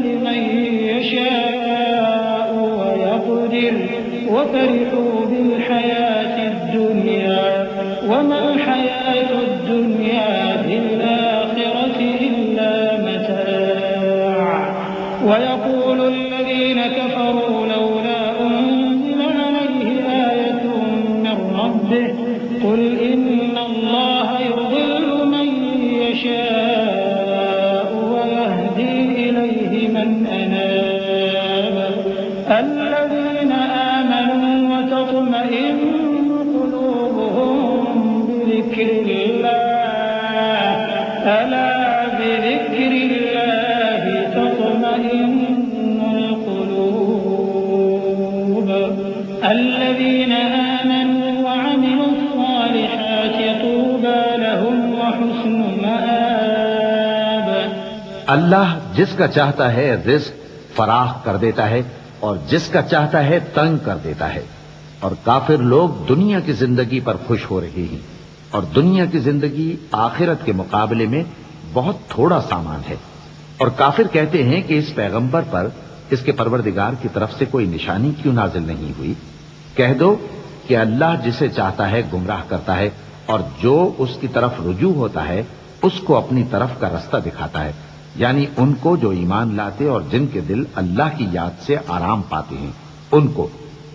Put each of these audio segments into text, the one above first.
لمن يشاء ويقدر وفرحوا بالحياة الدنيا وما الحياة الدنيا في الآخرة إلا متاع ويقول الذين كفروا لولا أنزل عليه آية من ربه قل إن الله يضل من يشاء ويهدي إليه من أناب الذين آمنوا وتطمئن قلوبهم بذكر الله ألا بذكر الله تطمئن القلوب الذين آمنوا وعملوا الصالحات طوبى لهم وحسن مآب. اللہ جس کا چاہتا ہے رزق فراخ کر دیتا ہے اور جس کا چاہتا ہے تنگ کر دیتا ہے، اور کافر لوگ دنیا کی زندگی پر خوش ہو رہے ہیں، اور دنیا کی زندگی آخرت کے مقابلے میں بہت تھوڑا سامان ہے. اور کافر کہتے ہیں کہ اس پیغمبر پر اس کے پروردگار کی طرف سے کوئی نشانی کیوں نازل نہیں ہوئی؟ کہہ دو کہ اللہ جسے چاہتا ہے گمراہ کرتا ہے، اور جو اس کی طرف رجوع ہوتا ہے اس کو اپنی طرف کا رستہ دکھاتا ہے، یعنی ان کو جو ایمان لاتے اور جن کے دل اللہ کی یاد سے آرام پاتے ہیں ان کو.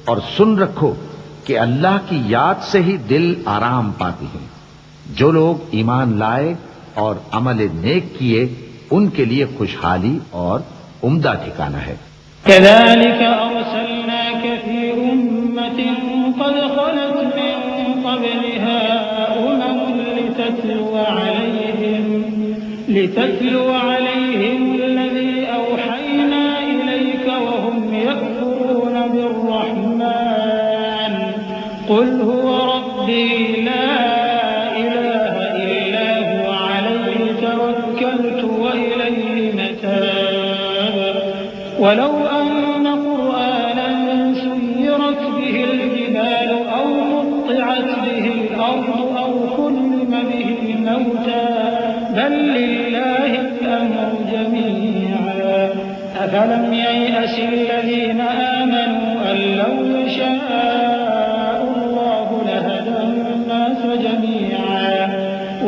اور سن رکھو کہ اللہ کی یاد سے ہی دل آرام پاتے ہیں. جو لوگ ایمان لائے اور عمل نیک کیے ان کے لیے خوشحالی اور عمدہ ٹھکانہ ہے. كذلك أرسلناك في أمة قد خلت من قبلها لتتلو عليهم الذي أوحينا إليك وهم يكفرون بالرحمن قل هو ربي لا إله إلا هو عليه توكلت وإليه متاب ولو أن قرآنا سيرت به الجبال أو قطعت به الأرض أو كلم به الموتى بل لله الأمر جميعا أفلم ييأس الذين آمنوا أن لو يشاء الله لهدى الناس جميعا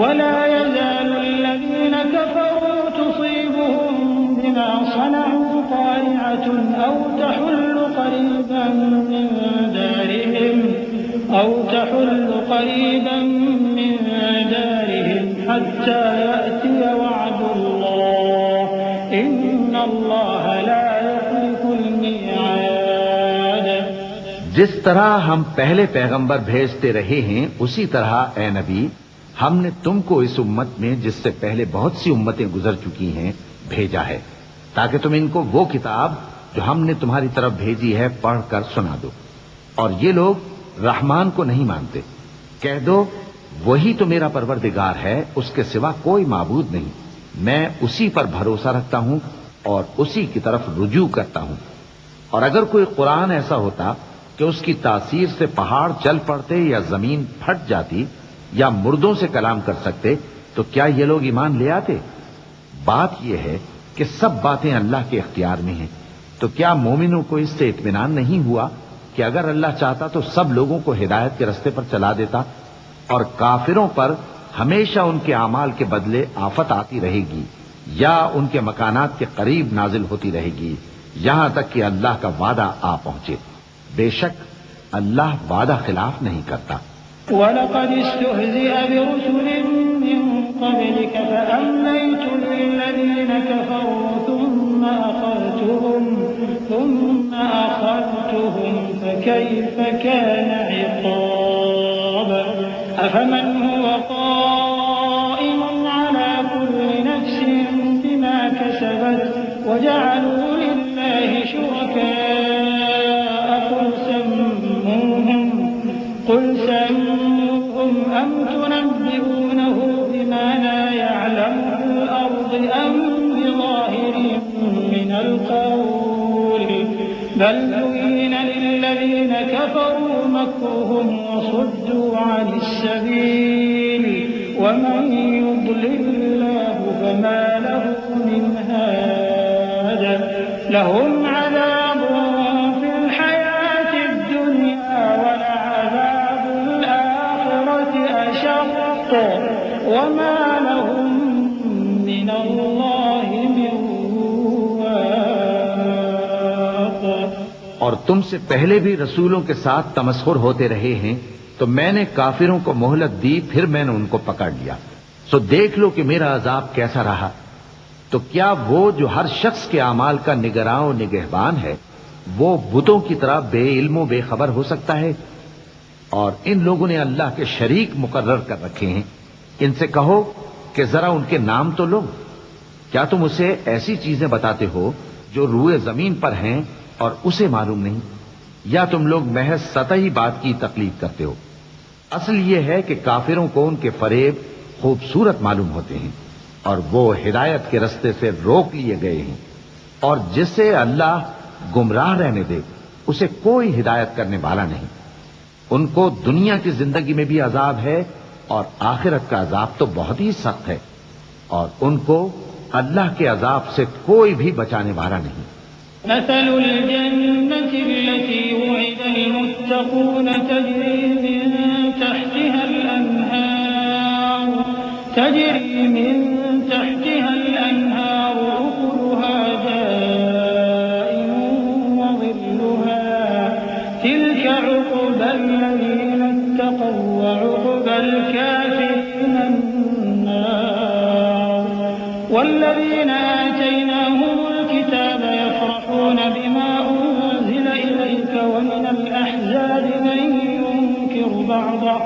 ولا يزال الذين كفروا تصيبهم بما صنعوا قارعة أو تحل قريبا من دارهم حتى يأتي وعد الله إن الله لا يخلف الميعاد. جس طرح ہم پہلے پیغمبر بھیجتے رہے ہیں اسی طرح اے نبی ہم نے تم کو اس امت میں جس سے پہلے بہت سی امتیں گزر چکی ہیں بھیجا ہے تاکہ تم ان کو وہ کتاب جو ہم نے تمہاری طرف بھیجی ہے پڑھ کر سنا دو. اور یہ لوگ رحمان کو نہیں مانتے. کہہ دو وہی تو میرا پروردگار ہے، اس کے سوا کوئی معبود نہیں. میں اسی پر بھروسہ رکھتا ہوں اور اسی کی طرف رجوع کرتا ہوں. اور اگر کوئی قرآن ایسا ہوتا کہ اس کی تاثیر سے پہاڑ چل پڑتے یا زمین پھٹ جاتی یا مردوں سے کلام کر سکتے تو کیا یہ لوگ ایمان لے آتے؟ بات یہ ہے کہ سب باتیں اللہ کے اختیار میں ہیں. تو کیا مومنوں کو اس سے اطمینان نہیں ہوا کہ اگر اللہ چاہتا تو سب لوگوں کو ہدایت کے رستے پر چلا دیتا؟ اور کافروں پر ہمیشہ ان کے اعمال کے بدلے آفت آتی رہے گی یا ان کے مکانات کے قریب نازل ہوتی رہے گی یہاں تک کہ اللہ کا وعدہ آ پہنچے. بے شک اللہ وعدہ خلاف نہیں کرتا. وَلَقَدِ اسْتُهْزِئَ بِرُسُلٍ مِّن قَبْلِكَ فَأَمْلَيْتُ لِلَّذِينَ كَفَرُوا ثُمَّ أَخَذْتُهُمْ فَكَيْفَ كَانَ عِقَابِ. أَفَمَنْ هُوَ قَائِمٌ عَلَى كُلِّ نَفْسٍ بِمَا كَسَبَتْ وَجَعَلُوا لِلَّهِ شُرَكَاءَ قُلْ سَمُّوهُمْ أَمْ تُنَبِّئُونَهُ بِمَا لَا يَعْلَمُ فِي الْأَرْضِ أَمْ بِظَاهِرٍ مِّنَ الْقَوْلِ بَلْ زُيِّنَ لِلَّذِينَ كَفَرُوا مَكْرُهُمْ وَصُدُّوا عَنِ السَّبِيلِ وَمَن يُضْلِلِ اللَّهُ فَمَا لَهُ مِنْ هَادٍ. لهم عذاب في الحياة الدنيا ولعذاب الآخرة أشق وما لهم من الله من واق۔ اور تم سے پہلے بھی رسولوں کے ساتھ تمسخر ہوتے رہے ہیں، تو میں نے کافروں کو مہلت دی، پھر میں نے ان کو پکڑ لیا۔ سو دیکھ لو کہ میرا عذاب کیسا رہا۔ تو کیا وہ جو ہر شخص کے اعمال کا نگراں و نگہبان ہے، وہ بتوں کی طرح بے علم و بے خبر ہو سکتا ہے؟ اور ان لوگوں نے اللہ کے شریک مقرر کر رکھے ہیں۔ ان سے کہو کہ ذرا ان کے نام تو لو۔ کیا تم اسے ایسی چیزیں بتاتے ہو جو روئے زمین پر ہیں اور اسے معلوم نہیں؟ یا تم لوگ محض سطحی بات کی تقلید کرتے ہو؟ اصل یہ ہے کہ کافروں کو ان کے فریب خوبصورت معلوم ہوتے ہیں اور وہ ہدایت کے رستے سے روک لیے گئے ہیں، اور جسے اللہ گمراہ رہنے دے اسے کوئی ہدایت کرنے والا نہیں۔ ان کو دنیا کی زندگی میں بھی عذاب ہے اور آخرت کا عذاب تو بہت ہی سخت ہے، اور ان کو اللہ کے عذاب سے کوئی بھی بچانے والا نہیں۔ مثل الجنة التي وعد المتقون تجري من تحتها الأنهار أكلها دائم وظلها تلك عقبى الذين اتقوا وعقبى الكافرين النار والذين آتيناهم الكتاب يفرحون بما أنزل إليك ومن الأحزاب من ينكر بعضه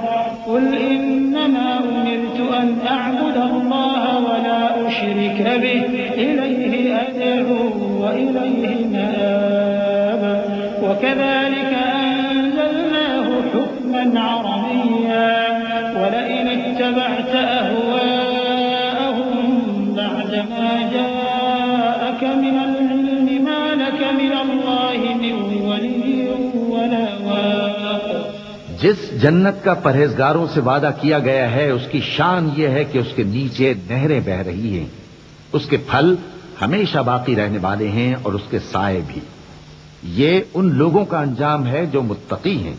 قل إنما أمرت أن أعبد الله ولا أشرك به إليه أدعو وإليه مآب وكذلك أنزلناه حكما عربيا ولئن اتبعت أهواءهم بعدما جاءك من العلم ما لك من الله من ولي ولا واق۔ جس جنت کا پرہیزگاروں سے وعدہ کیا گیا ہے اس کی شان یہ ہے کہ اس کے نیچے نہریں بہ رہی ہیں، اس کے پھل ہمیشہ باقی رہنے والے ہیں اور اس کے سائے بھی۔ یہ ان لوگوں کا انجام ہے جو متقی ہیں،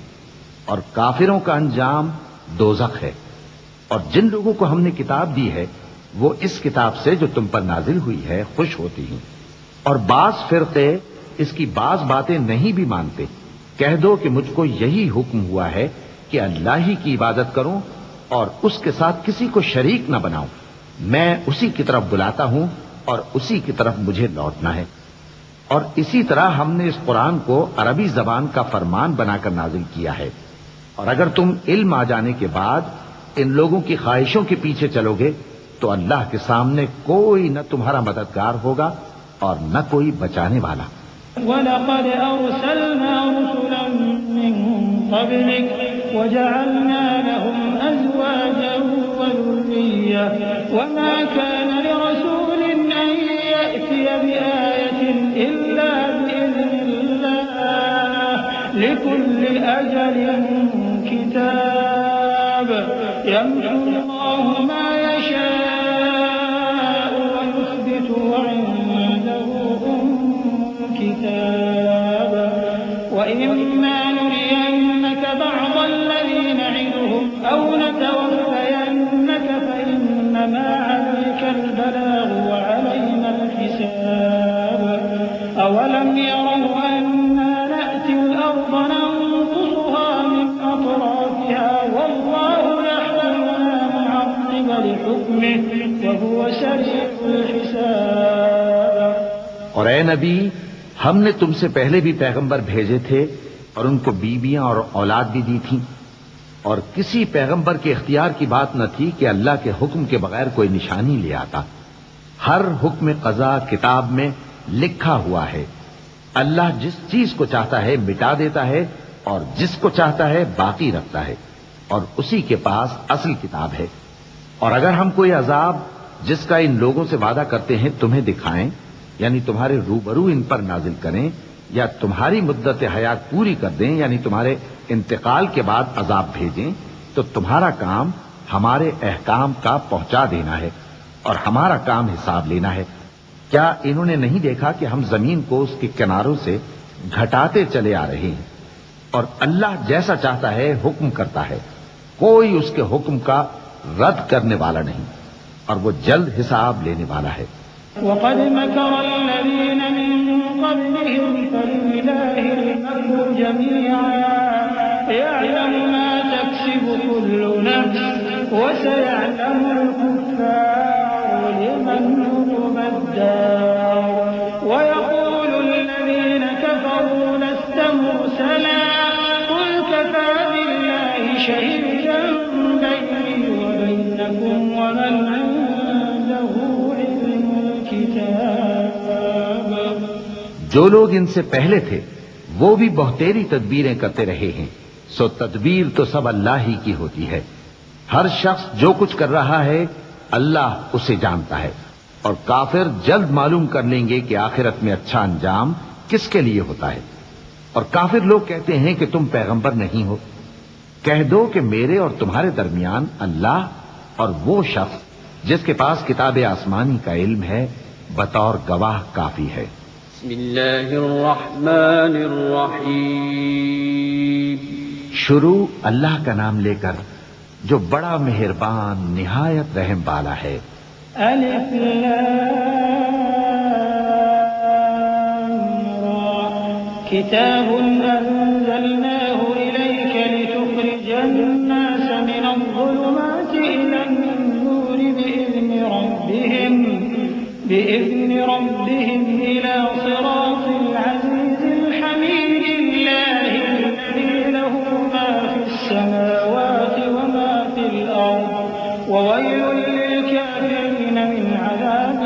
اور کافروں کا انجام دوزخ ہے۔ اور جن لوگوں کو ہم نے کتاب دی ہے وہ اس کتاب سے جو تم پر نازل ہوئی ہے خوش ہوتی ہیں، اور بعض فرقے اس کی بعض باتیں نہیں بھی مانتے۔ کہہ دو کہ مجھ کو یہی حکم ہوا ہے کہ اللہ ہی کی عبادت کروں اور اس کے ساتھ کسی کو شریک نہ بناؤں۔ میں اسی کی طرف بلاتا ہوں اور اسی کی طرف مجھے لوٹنا ہے۔ اور اسی طرح ہم نے اس قرآن کو عربی زبان کا فرمان بنا کر نازل کیا ہے، اور اگر تم علم آ جانے کے بعد ان لوگوں کی خواہشوں کے پیچھے چلو گے تو اللہ کے سامنے کوئی نہ تمہارا مددگار ہوگا اور نہ کوئی بچانے والا۔ وَلَقَدْ أَرْسَلْنَا رُسُلًا مِّن قَبْلِكَ وَجَعَلْنَا لَهُمْ أَزْوَاجًا وَذُرِّيَّةً وَمَا كَانَ لِرَسُولٍ أَن يَأْتِيَ بِآيَةٍ إِلَّا بِإِذْنِ اللَّهِ لِكُلِّ أَجَلٍ كِتَابٌ يَمْحُو اللَّهُ مَا يَشَاءُ وَيُثْبِتُ وَعِندَهُ الكتاب وإما نرينك بعض الذي نعدهم أو نتوفينك فإنما عليك البلاغ وعلينا الحساب أولم يروا أنا نأتي الأرض ننقصها من أطرافها والله يحكم لا معقب لحكمه وهو سريع الحساب۔ اور اے نبی، ہم نے تم سے پہلے بھی پیغمبر بھیجے تھے اور ان کو بیویاں اور اولاد بھی دی تھیں، اور کسی پیغمبر کے اختیار کی بات نہ تھی کہ اللہ کے حکم کے بغیر کوئی نشانی لے آتا۔ ہر حکم قضا کتاب میں لکھا ہوا ہے۔ اللہ جس چیز کو چاہتا ہے مٹا دیتا ہے اور جس کو چاہتا ہے باقی رکھتا ہے، اور اسی کے پاس اصل کتاب ہے۔ اور اگر ہم کوئی عذاب جس کا ان لوگوں سے وعدہ کرتے ہیں تمہیں دکھائیں، یعنی تمہارے روبرو ان پر نازل کریں، یا تمہاری مدت حیات پوری کر دیں، یعنی تمہارے انتقال کے بعد عذاب بھیجیں، تو تمہارا کام ہمارے احکام کا پہنچا دینا ہے اور ہمارا کام حساب لینا ہے، کیا انہوں نے نہیں دیکھا کہ ہم زمین کو اس کے کناروں سے گھٹاتے چلے آ رہے ہیں، اور اللہ جیسا چاہتا ہے حکم کرتا ہے، کوئی اس کے حکم کا رد کرنے والا نہیں، اور وہ جلد حساب لینے والا ہے۔ وقد مكر الذين من قبلهم فلله المكر جميعا يعلم ما تكسب كل نفس وسيعلم الكفار لمن عقبى الدار ويقول الذين كفروا لست مرسلا قل كفى بالله شهيدا بيني وبينكم ومن عنده علم الكتاب۔ جو لوگ ان سے پہلے تھے وہ بھی بہتیری تدبیریں کرتے رہے ہیں، سو تدبیر تو سب اللہ ہی کی ہوتی ہے۔ ہر شخص جو کچھ کر رہا ہے اللہ اسے جانتا ہے، اور کافر جلد معلوم کر لیں گے کہ آخرت میں اچھا انجام کس کے لیے ہوتا ہے۔ اور کافر لوگ کہتے ہیں کہ تم پیغمبر نہیں ہو، کہہ دو کہ میرے اور تمہارے درمیان اللہ اور وہ شخص جس کے پاس کتاب آسمانی کا علم ہے بطور گواہ کافی ہے۔ بسم اللہ الرحمن الرحیم۔ شروع اللہ کا نام لے کر جو بڑا مہربان نہایت رحم والا ہے۔ الف لام را کتاب انزلناه الیک لتخرج الناس من الظلمات الى النور بإذن ربهم إلى صراط العزيز الحميد الله الذي له ما في السماوات وما في الأرض وويل للكافرين من عذاب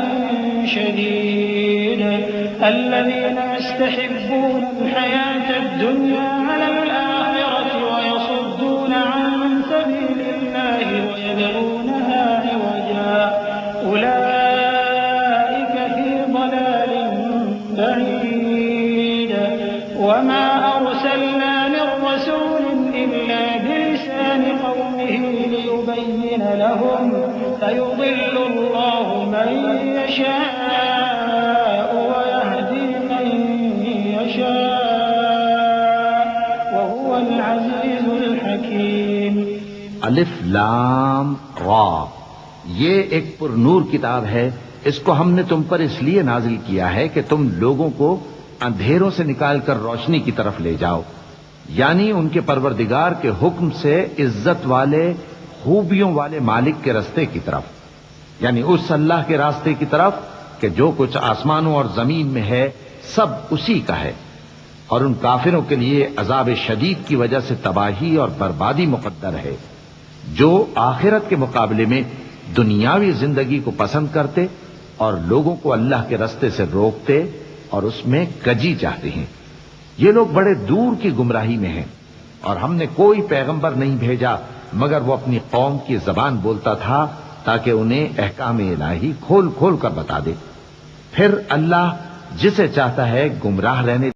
شديد الذين يستحبون الحياة الدنيا على الآخرة ويصدون عن سبيل الله ويبغونها عوجا أولئك في ضلال بعيد وما أرسلنا من رسول إلا بلسان قومه ليبين لهم فيضل الله من يشاء ويهدي من يشاء وهو العزيز الحكيم۔ الف لام را، یہ ایک پر نور کتاب ہے، اس کو ہم نے تم پر اس لیے نازل کیا ہے کہ تم لوگوں کو اندھیروں سے نکال کر روشنی کی طرف لے جاؤ، یعنی ان کے پروردگار کے حکم سے عزت والے خوبیوں والے مالک کے راستے کی طرف، یعنی اس اللہ کے راستے کی طرف کہ جو کچھ آسمانوں اور زمین میں ہے سب اسی کا ہے، اور ان کافروں کے لیے عذاب شدید کی وجہ سے تباہی اور بربادی مقدر ہے جو آخرت کے مقابلے میں دنیاوی زندگی کو پسند کرتے اور لوگوں کو اللہ کے راستے سے روکتے اور اس میں کجی چاہتے ہیں۔ یہ لوگ بڑے دور کی گمراہی میں ہیں، اور ہم نے کوئی پیغمبر نہیں بھیجا مگر وہ اپنی قوم کی زبان بولتا تھا تاکہ انہیں احکام الہی کھول کھول کر بتا دے، پھر اللہ جسے چاہتا ہے گمراہ رہنے